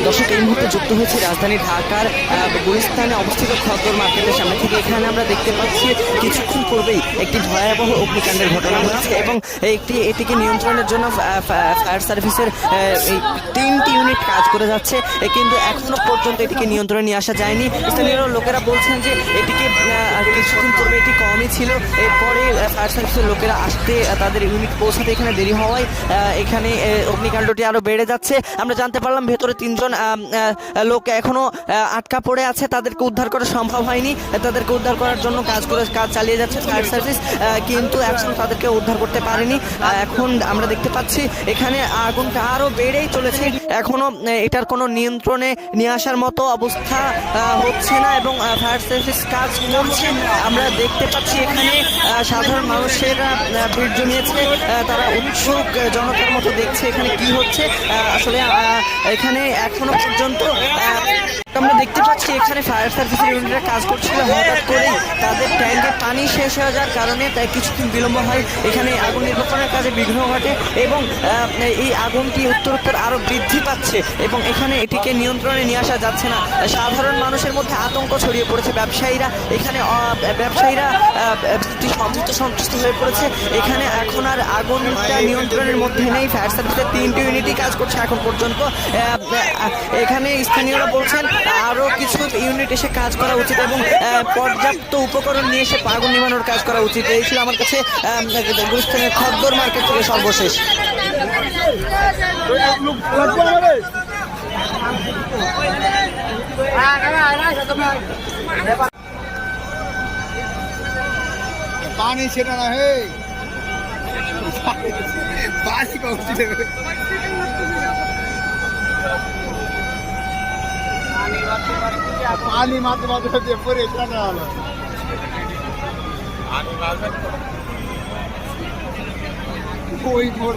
দর্শক, এই মুহূর্তে যুক্ত হয়েছে রাজধানী ঢাকার গুলিস্তানে অবস্থিত খদ্দর মার্কেটের সামনে থেকে। এখানে আমরা দেখতে পাচ্ছি কিছুক্ষণ পূর্বেই একটি ভয়াবহ অগ্নিকাণ্ডের ঘটনা হয়েছে এবং এটিকে নিয়ন্ত্রণের জন্য ফায়ার সার্ভিসের এই 3টি ইউনিট কাজ করে যাচ্ছে, কিন্তু এখনো পর্যন্ত এটিকে নিয়ন্ত্রণে নিয়ে আসা যায়নি। স্থানীয় লোকেরা বলছেন যে এটিকে কিছুক্ষণ পূর্বে এটি কমই ছিল, এরপরে ফায়ার সার্ভিসের লোকেরা আসতে তাদের ইউনিট পৌঁছাতে এখানে দেরি হওয়ায় এখানে অগ্নিকাণ্ডটি আরো বেড়ে যাচ্ছে। আমরা জানতে পারলাম ভেতরে 3জন লোক এখনো আটকা পড়ে আছে, তাদেরকে উদ্ধার করা সম্ভব হয়নি। তাদেরকে উদ্ধার করার জন্য কাজ চালিয়ে যাচ্ছে ফায়ার সার্ভিস, কিন্তু এখন তাদেরকে উদ্ধার করতে পারেনি। এখন আমরা দেখতে পাচ্ছি এখানে আগুনটা আরো বেড়েই চলেছে, এখনো এটার কোনো নিয়ন্ত্রণে নিয়ে আসার মতো অবস্থা হচ্ছে না এবং ফায়ার সার্ভিস কাজ করছে। আমরা দেখতে পাচ্ছি এখানে সাধারণ মানুষেরা ভিড় জমিয়েছে, তারা উৎসুক জনতার মতো দেখছে এখানে কি হচ্ছে। আসলে এখানে এখনো পর্যন্ত আমরা দেখতে পাচ্ছি এখানে ফায়ার সার্ভিসের ইউনিটরা কাজ করছিল, হঠাৎ করেই তাদের ট্যাঙ্কে পানি শেষ হয়ে যাওয়ার কারণে তাই কিছুক্ষণ বিলম্ব হয়, এখানে আগুন নির্বাপনের কাজে বিঘ্ন ঘটে এবং এই আগুনটি উত্তরোত্তর আরো বৃদ্ধি পাচ্ছে এবং এখানে এটিকে নিয়ন্ত্রণে নিয়ে আসা যাচ্ছে না। সাধারণ মানুষের মধ্যে আতঙ্ক ছড়িয়ে পড়েছে, ব্যবসায়ীরা সন্ত্রস্ত হয়ে পড়েছে। এখানে এখন আর আগুনটা নিয়ন্ত্রণের মধ্যে নেই, ফায়ার সার্ভিসের 3টি ইউনিটই কাজ করছে এখন পর্যন্ত। এখানে স্থানীয়রা বলছেন আরো কিছু ইউনিট এসে কাজ করা উচিত এবং পর্যাপ্ত উপকরণ নিয়ে এসে আগুন নিবানোর কাজ করা উচিত। এই ছিল আমার কাছে গুলিস্তানের খদ্দর মার্কেট থেকে সর্বশেষ। पानी छिड़ना है बासी पहुंची पानी मारते पूरे कोई मोड़